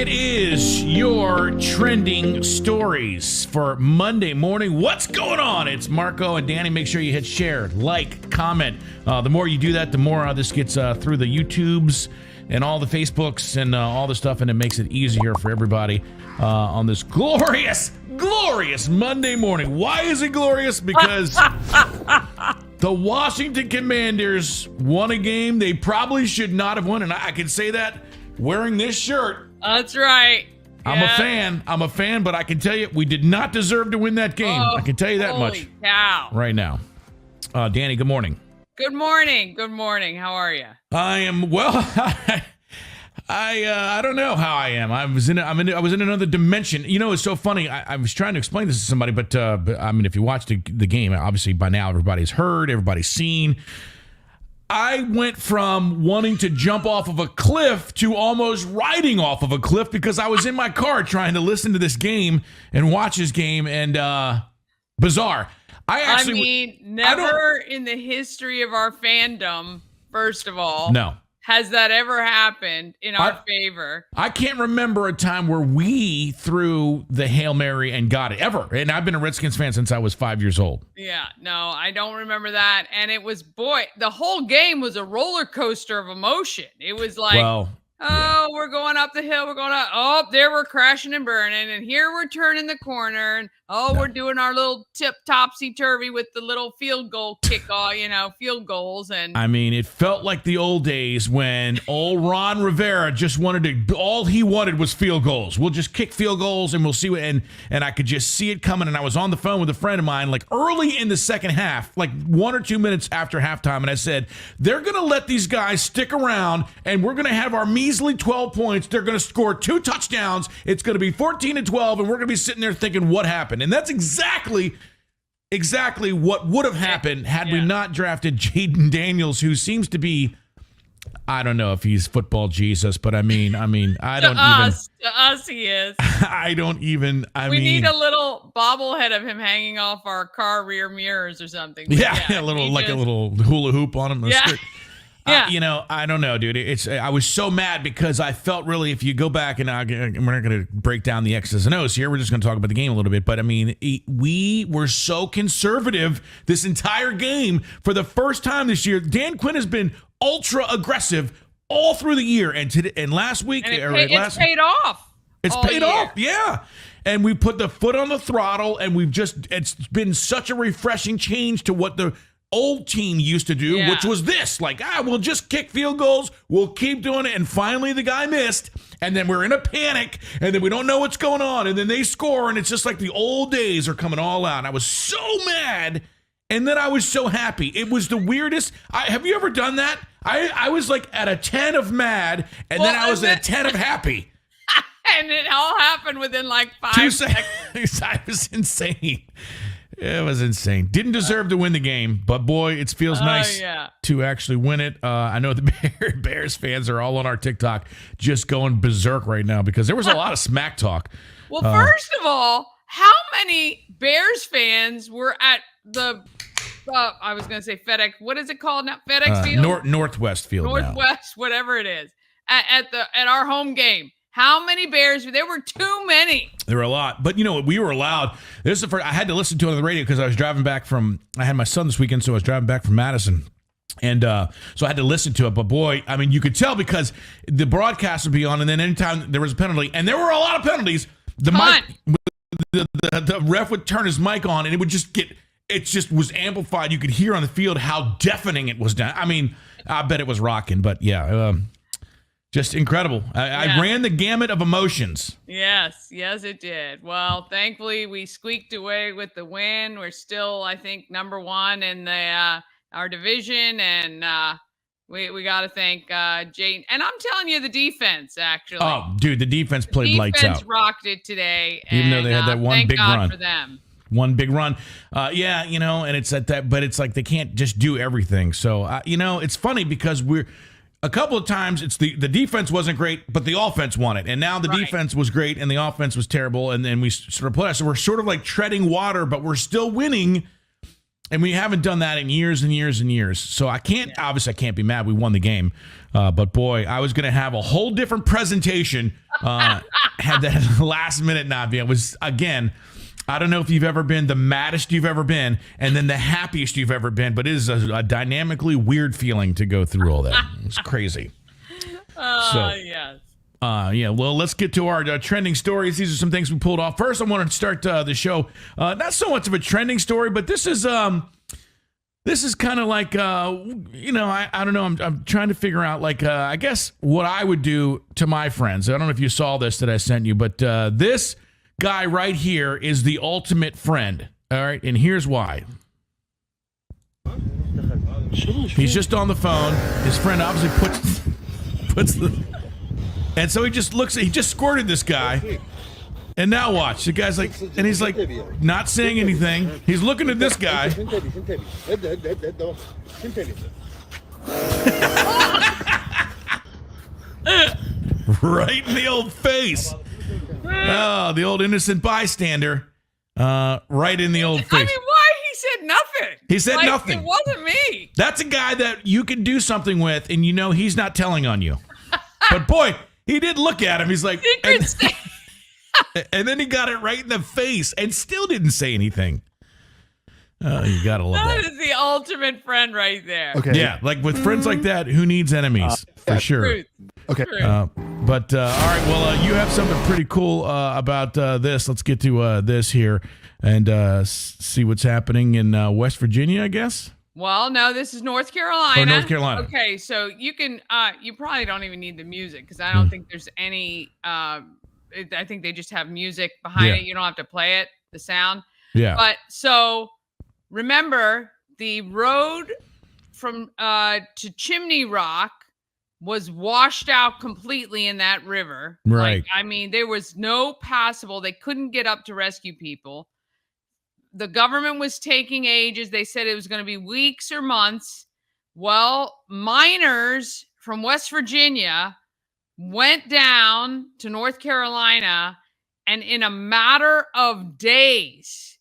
It is your trending stories for Monday morning. What's going on? It's Marco and Dani. Make sure you hit share, like, comment. The more you do that, the more this gets through the YouTubes and all the Facebooks and all the stuff, and it makes it easier for everybody on this glorious Monday morning. Why is it glorious? Because the Washington Commanders won a game they probably should not have won, and I can say that wearing this shirt. That's right. I'm a fan, but I can tell you, we did not deserve to win that game. I can tell you that much cow. right now. Dani, good morning. Good morning. Good morning. How are you? I am well. I don't know how I am. I was in another dimension. You know, it's so funny. I was trying to explain this to somebody, but I mean, if you watched the game, obviously by now everybody's heard, everybody's seen. I went from wanting to jump off of a cliff to almost riding off of a cliff because I was in my car trying to listen to this game and watch this game, and bizarre. Never in the history of our fandom, first of all. No. Has that ever happened in our favor? I can't remember a time where we threw the Hail Mary and got it, ever. And I've been a Redskins fan since I was 5 years old. Yeah, no, I don't remember that. And it was, the whole game was a roller coaster of emotion. It was like, we're going up the hill. We're going up. Oh, there we're crashing and burning. And here we're turning the corner. And we're doing our little topsy-turvy with the little field goal kickoff, field goals. And I mean, it felt like the old days when old Ron Rivera just all he wanted was field goals. We'll just kick field goals and we'll see what, and I could just see it coming. And I was on the phone with a friend of mine, like early in the second half, like 1 or 2 minutes after halftime. And I said, they're going to let these guys stick around and we're going to have our measly 12 points. They're going to score 2 touchdowns. It's going to be 14-12. And we're going to be sitting there thinking, what happened? And that's exactly what would have happened had we not drafted Jaden Daniels, who seems to be, I don't know if he's football Jesus, but I mean, I don't to us he is. We need a little bobblehead of him hanging off our car rear mirrors or something. A little hula hoop on him. Yeah. I don't know, dude. I was so mad because I felt really, if you go back and we're not going to break down the X's and O's here. We're just going to talk about the game a little bit. But I mean, we were so conservative this entire game for the first time this year. Dan Quinn has been ultra aggressive all through the year. And last week, it's paid off. It's paid off. Yeah. And we put the foot on the throttle, and it's been such a refreshing change to what the old team used to do, which was this, like, we'll just kick field goals, we'll keep doing it, and finally the guy missed, and then we're in a panic, and then we don't know what's going on, and then they score, and it's just like the old days are coming all out. And I was so mad, and then I was so happy. It was the weirdest. Have you ever done that? I was like at a 10 of mad, and then I was at a 10 of happy. And it all happened within like 5 seconds. I was insane. It was insane. Didn't deserve to win the game, but boy, it feels nice to actually win it. I know the Bears fans are all on our TikTok just going berserk right now because there was a lot of smack talk. Well, first of all, how many Bears fans were at the, I was going to say FedEx, what is it called now? FedEx Field? Northwest Field. Northwest, whatever it is, at our home game. How many Bears? There were too many. There were a lot. But, we were allowed. This is the first, I had to listen to it on the radio because I was driving back I had my son this weekend, so I was driving back from Madison. And so I had to listen to it. But, boy, I mean, you could tell because the broadcast would be on, and then anytime there was a penalty, and there were a lot of penalties, the ref would turn his mic on, and it just was amplified. You could hear on the field how deafening it was done. I mean, I bet it was rocking, but, just incredible. I ran the gamut of emotions. Yes, it did. Well, thankfully, we squeaked away with the win. We're still, I think, number 1 in our division, and we got to thank Jane. And I'm telling you, the defense, actually. Oh, dude, the defense played lights out. Defense rocked it today. Even though they had that one big run. Thank God for them. One big run. And it's at that, but it's like they can't just do everything. So, it's funny because a couple of times the defense wasn't great, but the offense won it. And now the defense was great and the offense was terrible. And then we sort of play. So we're sort of like treading water, but we're still winning. And we haven't done that in years and years and years. So obviously I can't be mad. We won the game. But boy, I was going to have a whole different presentation had that last minute not been. It was, again, I don't know if you've ever been the maddest you've ever been and then the happiest you've ever been, but it is a dynamically weird feeling to go through all that. It's crazy. Yes. Well, let's get to our trending stories. These are some things we pulled off. First, I wanted to start the show. Not so much of a trending story, but this is kind of like, I don't know. I'm trying to figure out, like, I guess what I would do to my friends. I don't know if you saw this that I sent you, but this guy right here is the ultimate friend. All right, and here's why. He's just on the phone. His friend obviously puts the... And so he just squirted this guy. And now watch. The guy's like, and he's like not saying anything. He's looking at this guy. Right in the old face. Oh, the old innocent bystander. Right in the old face. I mean, why? He said nothing. He said nothing. It wasn't me. That's a guy that you can do something with, and you know he's not telling on you. But boy, he did look at him. He's like, and then he got it right in the face and still didn't say anything. Oh, you gotta love that. That is the ultimate friend right there. Okay. Yeah, like with friends like that, who needs enemies? For sure. Truth. Okay. But all right, well, you have something pretty cool about this. Let's get to this here and see what's happening in West Virginia, I guess. Well, no, this is North Carolina. Oh, North Carolina. Okay, so you can, you probably don't even need the music because I don't think there's any, I think they just have music behind it. You don't have to play it, the sound. Yeah. But so remember, the road from to Chimney Rock was washed out completely in that river. Right. Like, I mean, there was no passable. They couldn't get up to rescue people. The government was taking ages. They said it was going to be weeks or months. Well, miners from West Virginia went down to North Carolina, and in a matter of days,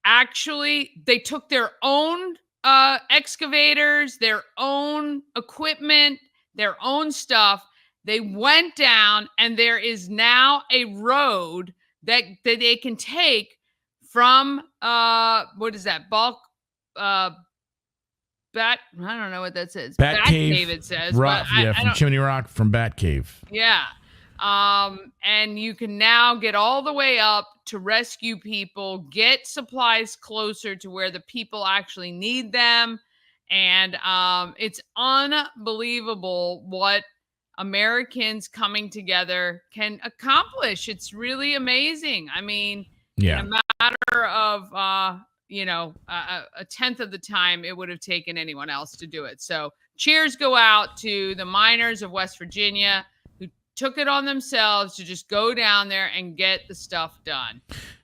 actually, they took their own excavators, their own equipment, their own stuff. They went down, and there is now a road that they can take from what is that? Bulk Bat, I don't know what that says. Bat Cave, it says. Rock, from Chimney Rock from Bat Cave. Yeah. And you can now get all the way up to rescue people, get supplies closer to where the people actually need them. And it's unbelievable what Americans coming together can accomplish. It's really amazing. I mean, in a matter of, a tenth of the time it would have taken anyone else to do it. So cheers go out to the miners of West Virginia who took it on themselves to just go down there and get the stuff done.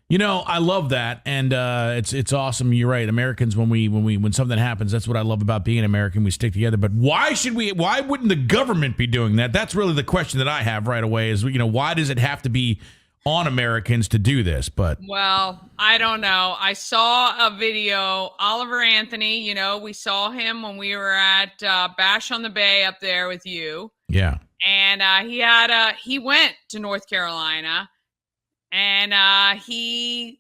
You know, I love that, and it's awesome. You're right, Americans. When something happens, that's what I love about being American. We stick together. But why wouldn't the government be doing that? That's really the question that I have right away. Is why does it have to be on Americans to do this? But well, I don't know. I saw a video. Oliver Anthony, we saw him when we were at Bash on the Bay up there with you. Yeah, and he went to North Carolina. And he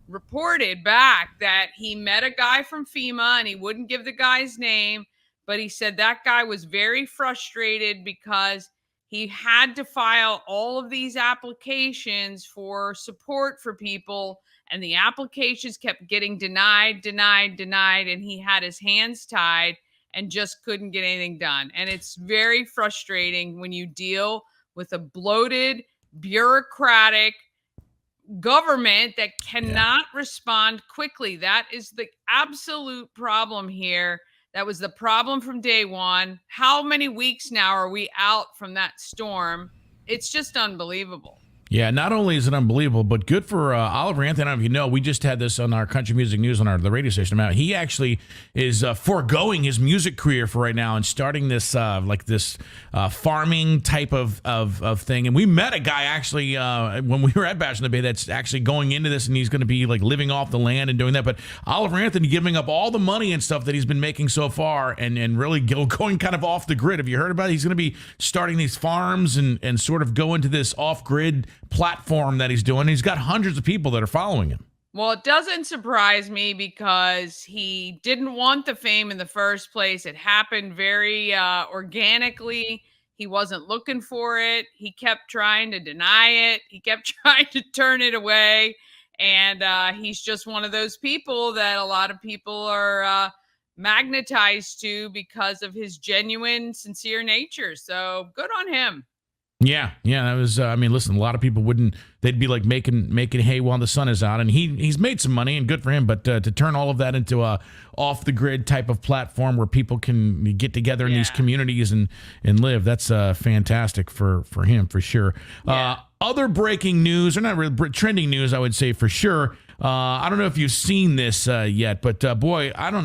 reported back that he met a guy from FEMA, and he wouldn't give the guy's name, but he said that guy was very frustrated because he had to file all of these applications for support for people, and the applications kept getting denied, and he had his hands tied and just couldn't get anything done. And it's very frustrating when you deal with a bloated, bureaucratic government that cannot respond quickly. That is the absolute problem here. That was the problem from day one. How many weeks now are we out from that storm? It's just unbelievable. Yeah, not only is it unbelievable, but good for Oliver Anthony. I don't know if you know, we just had this on our country music news on the radio station. He actually is foregoing his music career for right now and starting this farming type of thing. And we met a guy actually when we were at Bash in the Bay that's actually going into this, and he's going to be like living off the land and doing that. But Oliver Anthony giving up all the money and stuff that he's been making so far and really going kind of off the grid. Have you heard about it? He's going to be starting these farms and sort of go into this off-grid platform that he's doing. He's got hundreds of people that are following him. Well, it doesn't surprise me because he didn't want the fame in the first place. It happened very organically. He wasn't looking for it. He kept trying to deny it. He kept trying to turn it away. And he's just one of those people that a lot of people are magnetized to because of his genuine, sincere nature. So good on him. Yeah, that was. Listen, a lot of people they'd be like making hay while the sun is out, and he's made some money, and good for him. But to turn all of that into a off the grid type of platform where people can get together in these communities and live, that's fantastic for him for sure. Yeah. Other breaking news, or not really trending news, I would say for sure. I don't know if you've seen this yet, but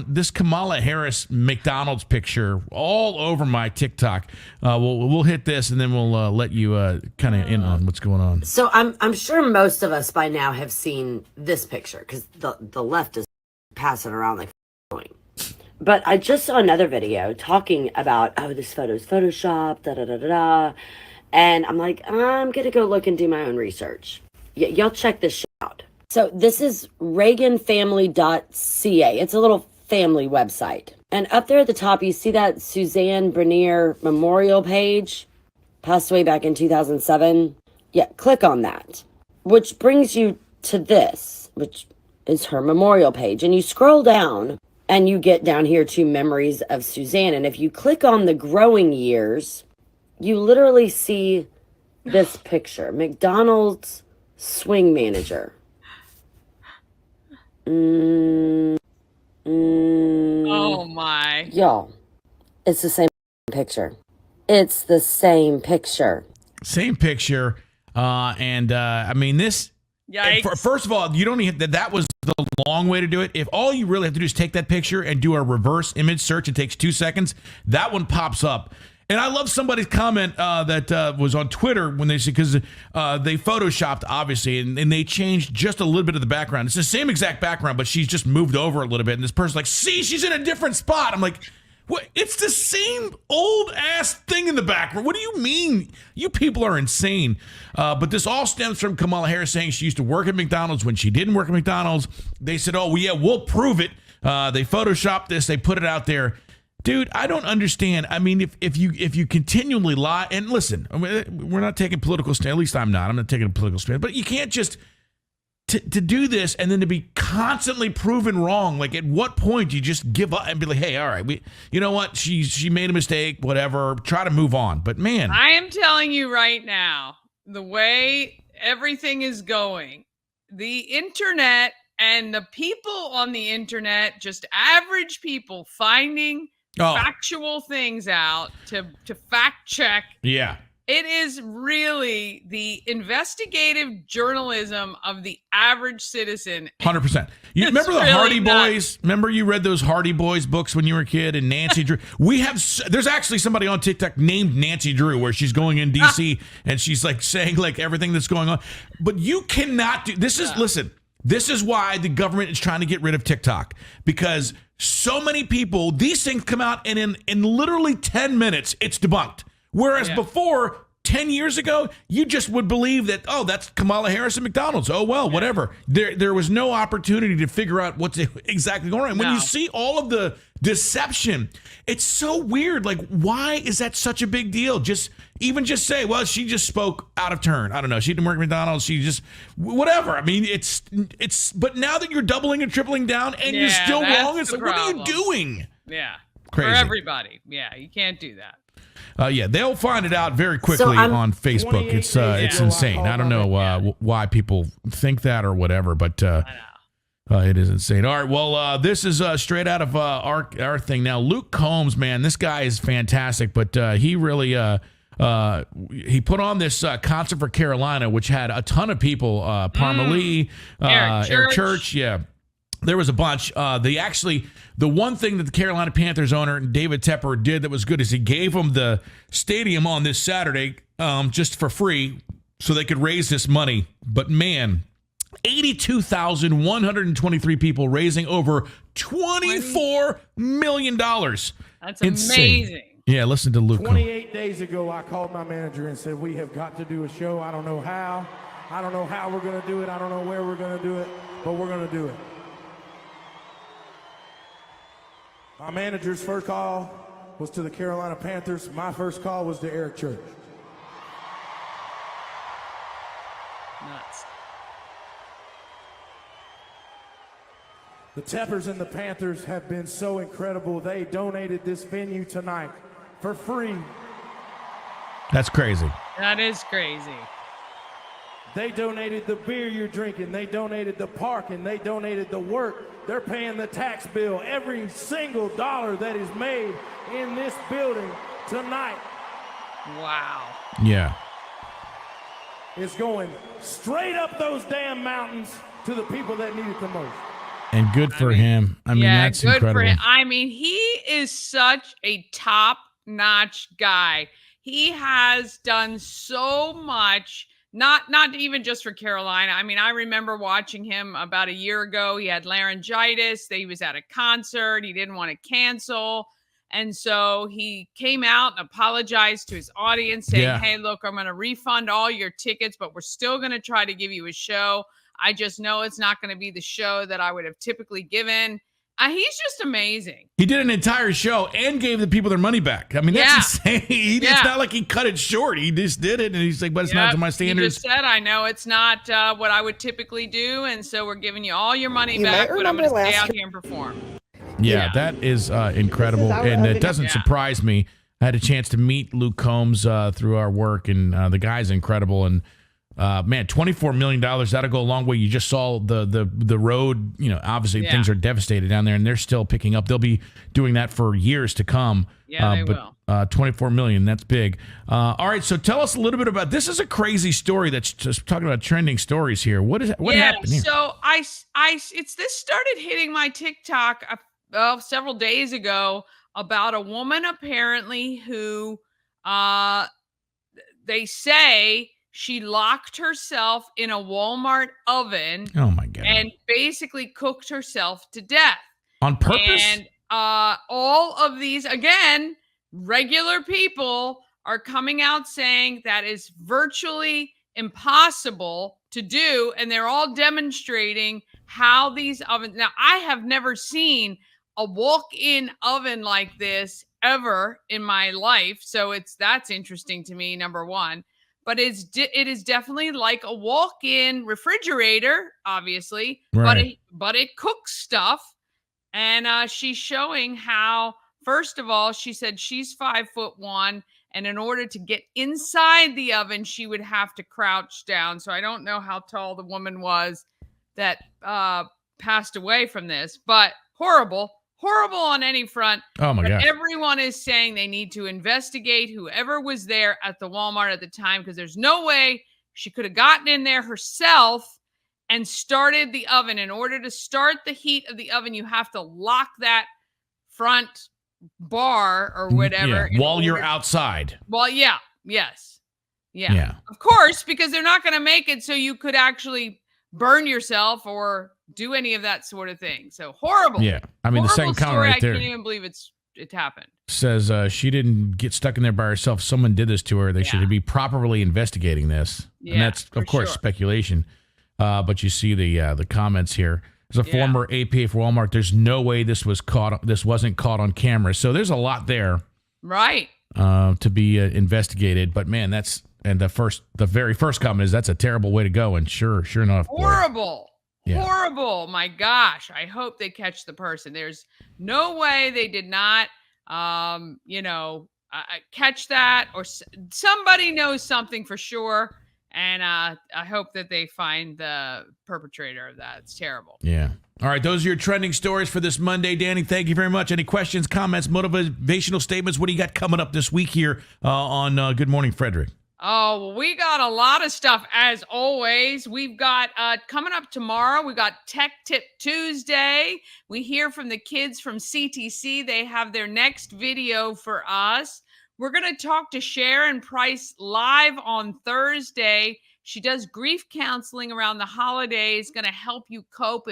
this Kamala Harris McDonald's picture all over my TikTok. We'll hit this and then we'll let you kind of in on what's going on. So I'm sure most of us by now have seen this picture because the left is passing around like going. But I just saw another video talking about, this photo's Photoshop, da-da-da-da-da. And I'm like, I'm going to go look and do my own research. Y'all check this shit out. So this is reaganfamily.ca. It's a little family website. And up there at the top, you see that Suzanne Bernier memorial page? Passed away back in 2007. Yeah, click on that. Which brings you to this, which is her memorial page. And you scroll down, and you get down here to Memories of Suzanne. And if you click on the growing years, you literally see this picture. McDonald's swing manager. Oh my. Y'all, it's the same picture. It's the same picture. Same picture. This. Yikes. First of all, you don't need that was the long way to do it. If all you really have to do is take that picture and do a reverse image search, it takes 2 seconds. That one pops up. And I love somebody's comment that was on Twitter when they said, because they photoshopped, obviously, and they changed just a little bit of the background. It's the same exact background, but she's just moved over a little bit. And this person's like, see, she's in a different spot. I'm like, what? It's the same old ass thing in the background. What do you mean? You people are insane. But this all stems from Kamala Harris saying she used to work at McDonald's when she didn't work at McDonald's. They said, oh, well, yeah, we'll prove it. They photoshopped this. They put it out there. Dude, I don't understand. I mean, if you continually lie, and listen, we're not taking political stand. At least I'm not. I'm not taking a political stand. But you can't just to do this and then to be constantly proven wrong. Like, at what point do you just give up and be like, hey, all right, you know what? She made a mistake. Whatever. Try to move on. But man, I am telling you right now, the way everything is going, the internet and the people on the internet, just average people finding factual things out to fact check. Yeah. It is really the investigative journalism of the average citizen. 100%. You remember the really Hardy Boys? Remember you read those Hardy Boys books when you were a kid, and Nancy Drew? There's actually somebody on TikTok named Nancy Drew where she's going in DC and she's like saying like everything that's going on. But you cannot do this. Listen, this is why the government is trying to get rid of TikTok, because so many people, these things come out and in literally 10 minutes, it's debunked. Whereas before, 10 years ago, you just would believe that, oh, that's Kamala Harris at McDonald's. Oh, well, whatever. There was no opportunity to figure out what's exactly going on. And when you see all of the deception, it's so weird. Like, why is that such a big deal? Just say, well, she just spoke out of turn. I don't know. She didn't work at McDonald's. She just, whatever. I mean, it's, but now that you're doubling and tripling down and you're still wrong, it's like, problem. What are you doing? Yeah. Crazy. For everybody. Yeah, you can't do that. They'll find it out very quickly on Facebook. It's insane. I don't know why people think that or whatever, but it is insane. All right, well, this is straight out of our thing now. Luke Combs, man, this guy is fantastic, but he really he put on this concert for Carolina, which had a ton of people. Parmalee, Eric Church, yeah. There was a bunch. The one thing that the Carolina Panthers owner, David Tepper, did that was good is he gave them the stadium on this Saturday just for free so they could raise this money. But, man, 82,123 people raising over $24 million. That's insane. Amazing. Yeah, listen to Luke. 28 days ago, I called my manager and said, we have got to do a show. I don't know how. I don't know how we're going to do it. I don't know where we're going to do it, but we're going to do it. My manager's first call was to the Carolina Panthers. My first call was to Eric Church. Nuts. The Teppers and the Panthers have been so incredible. They donated this venue tonight for free. That's crazy. That is crazy. They donated the beer you're drinking. They donated the parking. They donated the work. They're paying the tax bill. Every single dollar that is made in this building tonight. Wow. Yeah. Is going straight up those damn mountains to the people that need it the most. And good for him. I mean, that's good incredible. For him. I mean, he is such a top-notch guy. He has done so much, not even just for Carolina. I mean, I remember watching him about a year ago. He had laryngitis. He was at a concert. He didn't want to cancel. And so he came out and apologized to his audience saying, hey, look, I'm going to refund all your tickets, but we're still going to try to give you a show. I just know it's not going to be the show that I would have typically given. He's just amazing. He did an entire show and gave the people their money back. I mean, that's insane. It's not like he cut it short. He just did it, and he's like, but it's not to my standards. He just said, I know it's not what I would typically do, and so we're giving you all your money back, but I'm going to stay out here and perform. Yeah, that is incredible, and it doesn't surprise me. I had a chance to meet Luke Combs through our work, and the guy's incredible, and man, $24 million, that'll go a long way. You just saw the road, obviously things are devastated down there, and they're still picking up. They'll be doing that for years to come. Yeah, they will. $24 million, that's big. All right, so tell us a little bit about, this is a crazy story that's just talking about trending stories here. What happened here? So this started hitting my TikTok several days ago about a woman apparently who they say she locked herself in a Walmart oven. Oh my God. And basically cooked herself to death. On purpose? And all of these, again, regular people are coming out saying that is virtually impossible to do. And they're all demonstrating how these ovens. Now, I have never seen a walk-in oven like this ever in my life. So that's interesting to me, number one. But it is definitely like a walk-in refrigerator, obviously, right. but it cooks stuff. And she's showing how, first of all, she said she's 5'1", and in order to get inside the oven, she would have to crouch down. So I don't know how tall the woman was that passed away from this, but horrible on any front. Oh my God. Everyone is saying they need to investigate whoever was there at the Walmart at the time, because there's no way she could have gotten in there herself and started the oven. In order to start the heat of the oven, you have to lock that front bar or whatever. While you're outside. Well, yes. Of course, because they're not going to make it so you could actually burn yourself or do any of that sort of thing. So horrible. Yeah. I mean, the second comment right there. I can't even believe it happened. Says she didn't get stuck in there by herself. Someone did this to her. They should be properly investigating this. Yeah, and that's, of course, speculation. But you see the comments here. As a former APA for Walmart, there's no way this wasn't caught on camera. So there's a lot there. Right. To be investigated. But man, the very first comment is that's a terrible way to go. And sure enough. Horrible. Yeah. Horrible. My gosh. I hope they catch the person. There's no way they did not, catch that, or somebody knows something for sure. And I hope that they find the perpetrator of that. It's terrible. Yeah. All right, those are your trending stories for this Monday. Dani, thank you very much. Any questions, comments, motivational statements? What do you got coming up this week here on Good Morning Frederick? Oh, well, we got a lot of stuff as always. We've got coming up tomorrow, we got Tech Tip Tuesday. We hear from the kids from CTC. They have their next video for us. We're going to talk to Sharon Price live on Thursday. She does grief counseling around the holidays, going to help you cope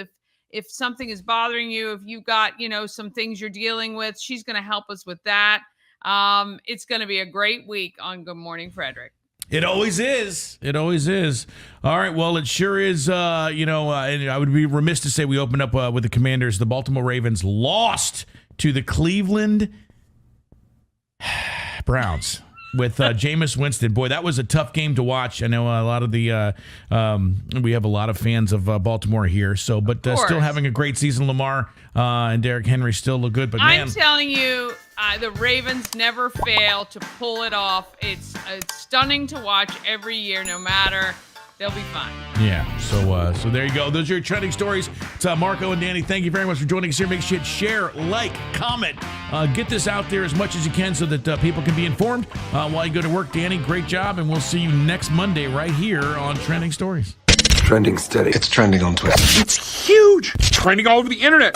if something is bothering you, if you've got, some things you're dealing with. She's going to help us with that. It's going to be a great week on Good Morning Frederick. It always is. It always is. All right. Well, it sure is. And I would be remiss to say we opened up with the Commanders. The Baltimore Ravens lost to the Cleveland Browns with Jameis Winston. Boy, that was a tough game to watch. I know a lot of the we have a lot of fans of Baltimore here. So, but still having a great season. Lamar and Derrick Henry still look good. But I'm telling you, the Ravens never fail to pull it off. It's stunning to watch every year, no matter. They'll be fine. Yeah. So there you go. Those are your trending stories. It's Marco and Dani. Thank you very much for joining us here. Make sure you share, like, comment. Get this out there as much as you can so that people can be informed while you go to work. Dani, great job. And we'll see you next Monday right here on Trending Stories. Trending steady. It's trending on Twitter. It's huge. It's trending all over the internet.